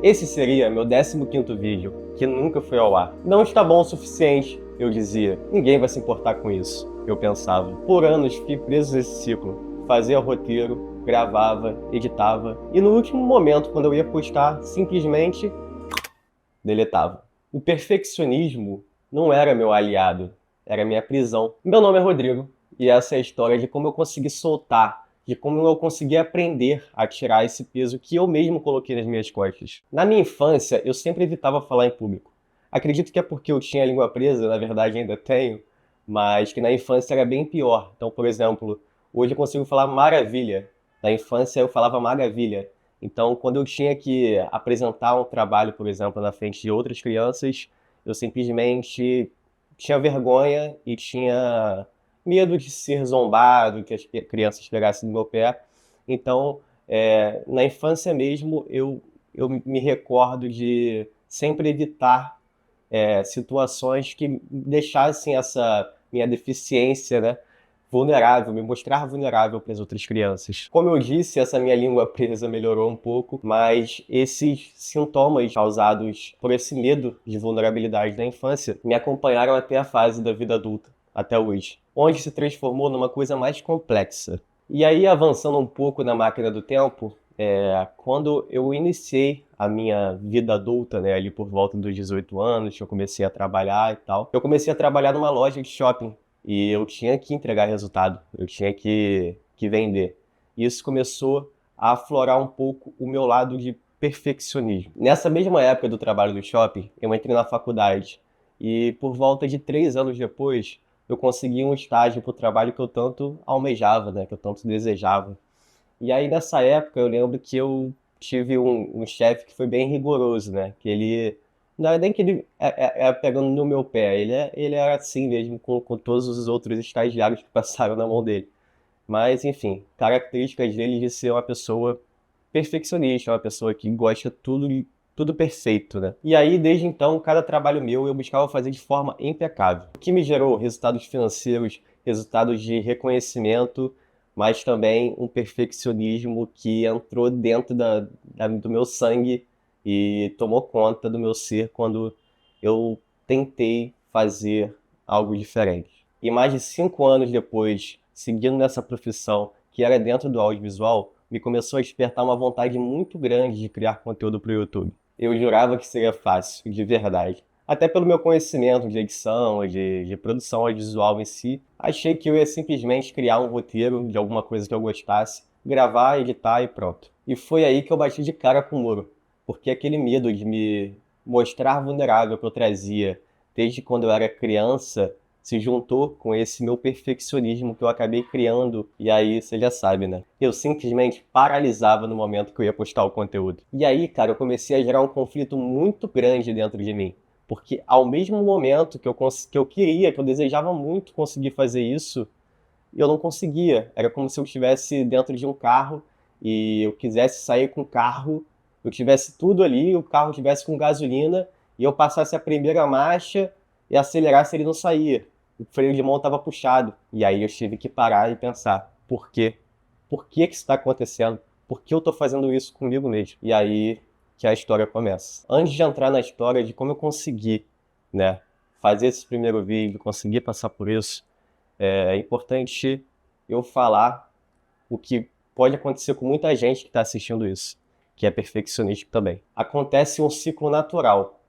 Esse seria meu 15º vídeo, que nunca foi ao ar. Não está bom o suficiente, eu dizia. Ninguém vai se importar com isso, eu pensava. Por anos fiquei preso nesse ciclo. Fazia roteiro, gravava, editava, e no último momento, quando eu ia postar, simplesmente deletava. O perfeccionismo não era meu aliado, era minha prisão. Meu nome é Rodrigo, e essa é a história de como eu consegui soltar, de como eu consegui aprender a tirar esse peso que eu mesmo coloquei nas minhas costas. Na minha infância, eu sempre evitava falar em público. Acredito que é porque eu tinha a língua presa, na verdade ainda tenho, mas que na infância era bem pior. Então, por exemplo, hoje eu consigo falar maravilha. Na infância eu falava maravilha. Então, quando eu tinha que apresentar um trabalho, por exemplo, na frente de outras crianças, eu simplesmente tinha vergonha e tinha medo de ser zombado, que as crianças pegassem no meu pé. Então, na infância mesmo, eu me recordo de sempre evitar situações que deixassem essa minha deficiência, né, vulnerável, me mostrar vulnerável para as outras crianças. Como eu disse, essa minha língua presa melhorou um pouco, mas esses sintomas causados por esse medo de vulnerabilidade na infância me acompanharam até a fase da vida adulta, até hoje, onde se transformou numa coisa mais complexa. E aí, avançando um pouco na máquina do tempo, quando eu iniciei a minha vida adulta, né, ali por volta dos 18 anos, que eu comecei a trabalhar e tal, eu comecei a trabalhar numa loja de shopping e eu tinha que entregar resultado, eu tinha que vender. Isso começou a aflorar um pouco o meu lado de perfeccionismo. Nessa mesma época do trabalho do shopping, eu entrei na faculdade e por volta de 3 anos depois, eu consegui um estágio para o trabalho que eu tanto almejava, né, que eu tanto desejava. E aí, nessa época, eu lembro que eu tive um chefe que foi bem rigoroso, né? Que ele, não era nem que ele pegando no meu pé, ele era assim mesmo com todos os outros estagiários que passaram na mão dele. Mas, enfim, características dele de ser uma pessoa perfeccionista, uma pessoa que gosta tudo perfeito, né? E aí, desde então, cada trabalho meu eu buscava fazer de forma impecável. O que me gerou resultados financeiros, resultados de reconhecimento, mas também um perfeccionismo que entrou dentro do meu sangue e tomou conta do meu ser quando eu tentei fazer algo diferente. E mais de 5 anos depois, seguindo nessa profissão que era dentro do audiovisual, me começou a despertar uma vontade muito grande de criar conteúdo para o YouTube. Eu jurava que seria fácil, de verdade. Até pelo meu conhecimento de edição, de produção audiovisual em si, achei que eu ia simplesmente criar um roteiro de alguma coisa que eu gostasse, gravar, editar e pronto. E foi aí que eu bati de cara com o muro, porque aquele medo de me mostrar vulnerável que eu trazia desde quando eu era criança se juntou com esse meu perfeccionismo que eu acabei criando, e aí você já sabe, né? Eu simplesmente paralisava no momento que eu ia postar o conteúdo. E aí, cara, eu comecei a gerar um conflito muito grande dentro de mim, porque ao mesmo momento que eu queria, que eu desejava muito conseguir fazer isso, eu não conseguia. Era como se eu estivesse dentro de um carro e eu quisesse sair com o carro, eu tivesse tudo ali, o carro tivesse com gasolina e eu passasse a primeira marcha e acelerasse, ele não saía. O freio de mão estava puxado. E aí eu tive que parar e pensar, por quê? Por que isso está acontecendo? Por que eu estou fazendo isso comigo mesmo? E aí que a história começa. Antes de entrar na história de como eu consegui, né, fazer esse primeiro vídeo, conseguir passar por isso, é importante eu falar o que pode acontecer com muita gente que está assistindo isso, que é perfeccionista também. Acontece um ciclo natural,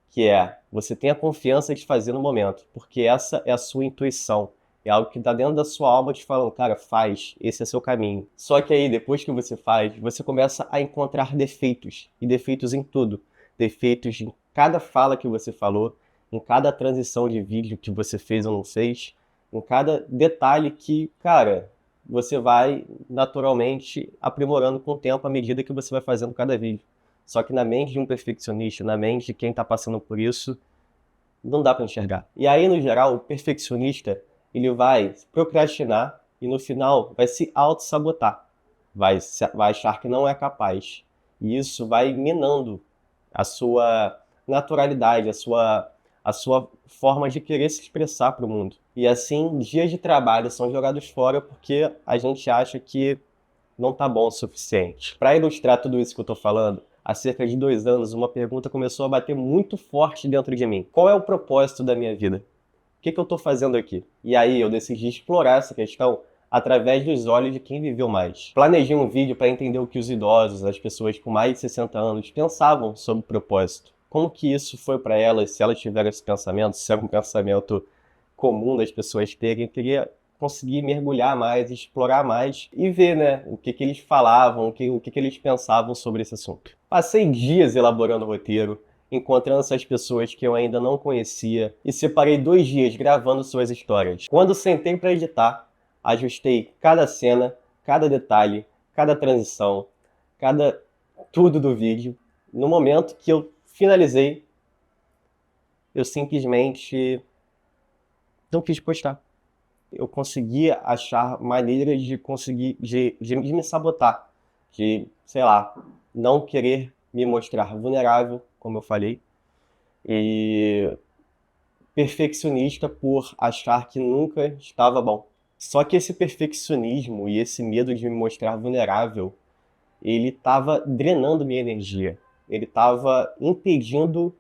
que é você tem a confiança de fazer no momento, porque essa é a sua intuição. É algo que está dentro da sua alma te falando, cara, faz, esse é seu caminho. Só que aí, depois que você faz, você começa a encontrar defeitos, e defeitos em tudo. Defeitos em cada fala que você falou, em cada transição de vídeo que você fez ou não fez, em cada detalhe que, cara, você vai naturalmente aprimorando com o tempo à medida que você vai fazendo cada vídeo. Só que na mente de um perfeccionista, na mente de quem está passando por isso, não dá para enxergar. E aí, no geral, o perfeccionista, ele vai procrastinar e no final vai se auto-sabotar. Vai achar que não é capaz. E isso vai minando a sua naturalidade, a sua forma de querer se expressar para o mundo. E assim, dias de trabalho são jogados fora porque a gente acha que não tá bom o suficiente. Para ilustrar tudo isso que eu tô falando, há cerca de 2 anos, uma pergunta começou a bater muito forte dentro de mim. Qual é o propósito da minha vida? O que eu estou fazendo aqui? E aí eu decidi explorar essa questão através dos olhos de quem viveu mais. Planejei um vídeo para entender o que os idosos, as pessoas com mais de 60 anos, pensavam sobre o propósito. Como que isso foi para elas, se elas tiveram esse pensamento, se é um pensamento comum das pessoas terem. Eu queria conseguir mergulhar mais, explorar mais e ver, né, o que eles falavam, o que eles pensavam sobre esse assunto. Passei dias elaborando o roteiro, encontrando essas pessoas que eu ainda não conhecia e separei 2 dias gravando suas histórias. Quando sentei para editar, ajustei cada cena, cada detalhe, cada transição, cada tudo do vídeo. No momento que eu finalizei, eu simplesmente não quis postar. Eu consegui achar maneiras de conseguir de me sabotar, de, sei lá, não querer me mostrar vulnerável, como eu falei, e perfeccionista por achar que nunca estava bom. Só que esse perfeccionismo e esse medo de me mostrar vulnerável, ele estava drenando minha energia. Ele estava impedindo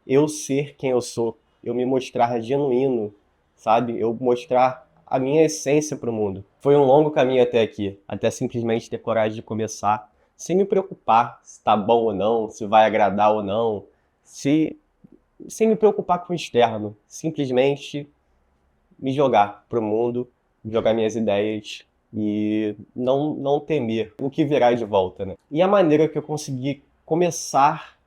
eu ser quem eu sou, eu me mostrar genuíno, sabe? Eu mostrar a minha essência para o mundo. Foi um longo caminho até aqui, até simplesmente ter coragem de começar, sem me preocupar se está bom ou não, se vai agradar ou não, sem me preocupar com o externo, simplesmente me jogar pro mundo, jogar minhas ideias e não temer o que virá de volta, né? E a maneira que eu consegui começar,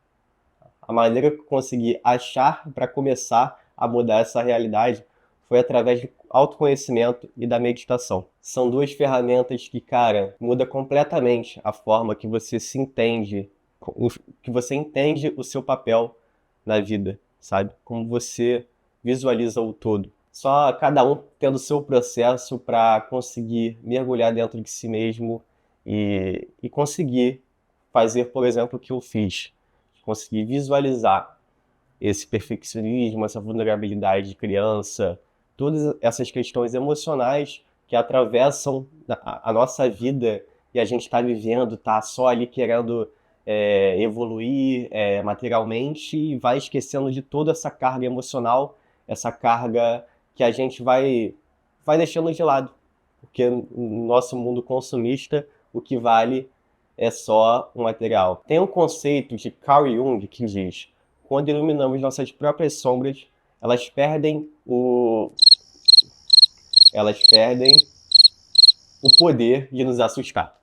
a maneira que eu consegui achar para começar a mudar essa realidade foi através do autoconhecimento e da meditação. São 2 ferramentas que, cara, muda completamente a forma que você se entende, que você entende o seu papel na vida, sabe? Como você visualiza o todo. Só cada um tendo o seu processo para conseguir mergulhar dentro de si mesmo e conseguir fazer, por exemplo, o que eu fiz. Conseguir visualizar esse perfeccionismo, essa vulnerabilidade de criança, todas essas questões emocionais que atravessam a nossa vida e a gente está vivendo, está só ali querendo evoluir materialmente e vai esquecendo de toda essa carga emocional, essa carga que a gente vai deixando de lado. Porque no nosso mundo consumista, o que vale é só o material. Tem um conceito de Carl Jung que diz: quando iluminamos nossas próprias sombras, elas perdem o poder de nos assustar.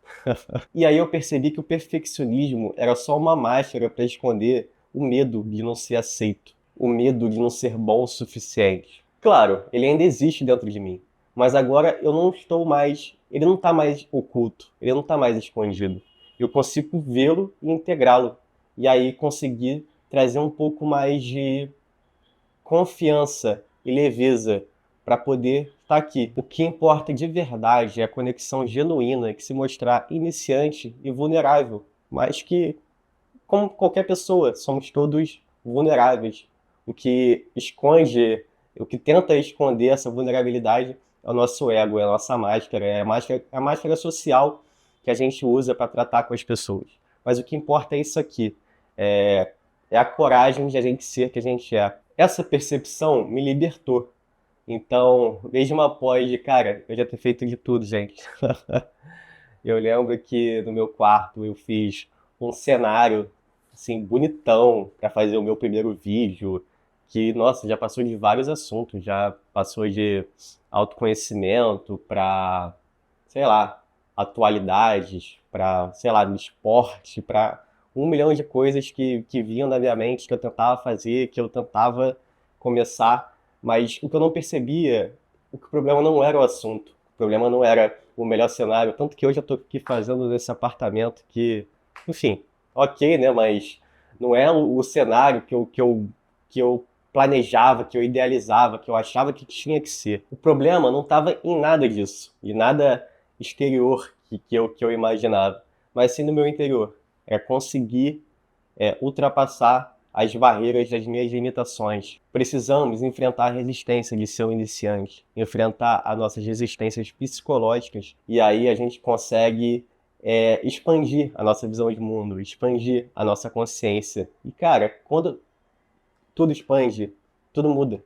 E aí eu percebi que o perfeccionismo era só uma máscara para esconder o medo de não ser aceito, o medo de não ser bom o suficiente. Claro, ele ainda existe dentro de mim, mas agora eu não estou mais, ele não está mais oculto, ele não está mais escondido. Eu consigo vê-lo e integrá-lo, e aí conseguir trazer um pouco mais de confiança e leveza para poder estar aqui. O que importa de verdade é a conexão genuína, que se mostrar iniciante e vulnerável, mas que, como qualquer pessoa, somos todos vulneráveis. O que esconde, o que tenta esconder essa vulnerabilidade é o nosso ego, é a nossa máscara, a máscara social que a gente usa para tratar com as pessoas. Mas o que importa é isso aqui, é a coragem de a gente ser que a gente é. Essa percepção me libertou. Então, mesmo após cara, eu já ter feito de tudo, gente. Eu lembro que no meu quarto eu fiz um cenário, assim, bonitão para fazer o meu primeiro vídeo, que, nossa, já passou de vários assuntos, já passou de autoconhecimento para, sei lá, atualidades, para, sei lá, esporte, para 1 milhão de coisas que vinham na minha mente, que eu tentava fazer, que eu tentava começar, mas o que eu não percebia, o problema não era o assunto, o problema não era o melhor cenário, tanto que hoje eu estou aqui fazendo nesse apartamento que, enfim, ok, né, mas não é o cenário que eu planejava, que eu idealizava, que eu achava que tinha que ser. O problema não estava em nada disso, e nada exterior que eu imaginava, mas sim no meu interior. É conseguir ultrapassar as barreiras das minhas limitações. Precisamos enfrentar a resistência de ser um iniciante, enfrentar as nossas resistências psicológicas, e aí a gente consegue expandir a nossa visão de mundo, expandir a nossa consciência. E, cara, quando tudo expande, tudo muda.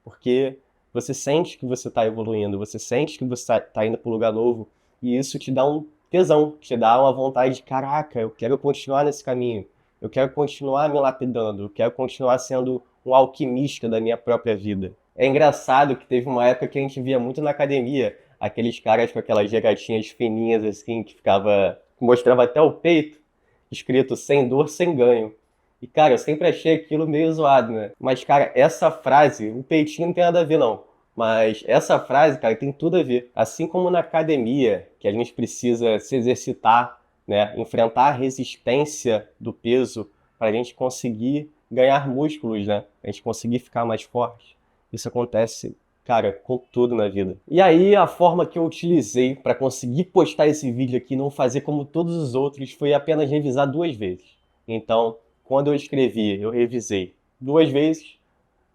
Porque você sente que você está evoluindo, você sente que você está indo para um lugar novo, e isso te dá um tesão, te dá uma vontade de, caraca, eu quero continuar nesse caminho, eu quero continuar me lapidando, eu quero continuar sendo um alquimista da minha própria vida. É engraçado que teve uma época que a gente via muito na academia, aqueles caras com aquelas regatinhas fininhas assim, que mostrava até o peito, escrito sem dor, sem ganho. E, cara, eu sempre achei aquilo meio zoado, né? Mas, cara, essa frase, o peitinho não tem nada a ver, não. Mas essa frase, cara, tem tudo a ver. Assim como na academia, que a gente precisa se exercitar, né? Enfrentar a resistência do peso para a gente conseguir ganhar músculos, né? A gente conseguir ficar mais forte. Isso acontece, cara, com tudo na vida. E aí, a forma que eu utilizei para conseguir postar esse vídeo aqui e não fazer como todos os outros foi apenas revisar 2 vezes. Então, quando eu escrevi, eu revisei 2 vezes.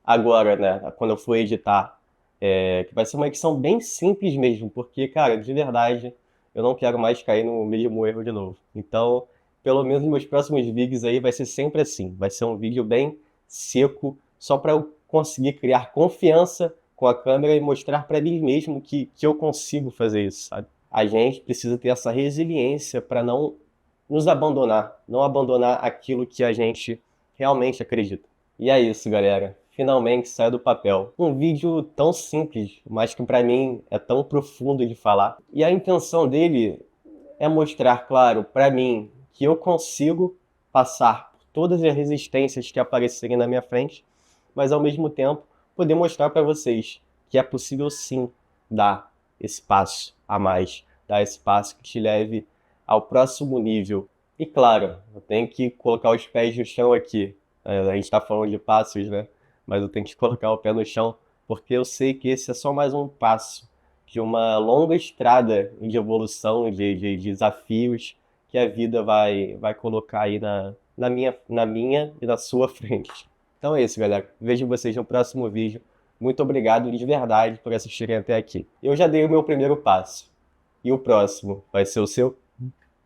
Agora, né, quando eu for editar, que vai ser uma edição bem simples mesmo, porque, cara, de verdade, eu não quero mais cair no mesmo erro de novo. Então, pelo menos nos meus próximos vídeos aí vai ser sempre assim. Vai ser um vídeo bem seco, só para eu conseguir criar confiança com a câmera e mostrar para mim mesmo que eu consigo fazer isso, sabe? A gente precisa ter essa resiliência para não nos abandonar, não abandonar aquilo que a gente realmente acredita. E é isso, galera. Finalmente saiu do papel. Um vídeo tão simples, mas que para mim é tão profundo de falar. E a intenção dele é mostrar, claro, para mim que eu consigo passar por todas as resistências que aparecerem na minha frente, mas ao mesmo tempo poder mostrar para vocês que é possível sim dar esse passo a mais, dar esse passo que te leve ao próximo nível. E claro, eu tenho que colocar os pés no chão aqui. A gente está falando de passos, né? Mas eu tenho que colocar o pé no chão, porque eu sei que esse é só mais um passo de uma longa estrada de evolução, de desafios que a vida vai colocar aí na minha e na sua frente. Então é isso, galera. Vejo vocês no próximo vídeo. Muito obrigado de verdade por assistirem até aqui. Eu já dei o meu primeiro passo. E o próximo vai ser o seu?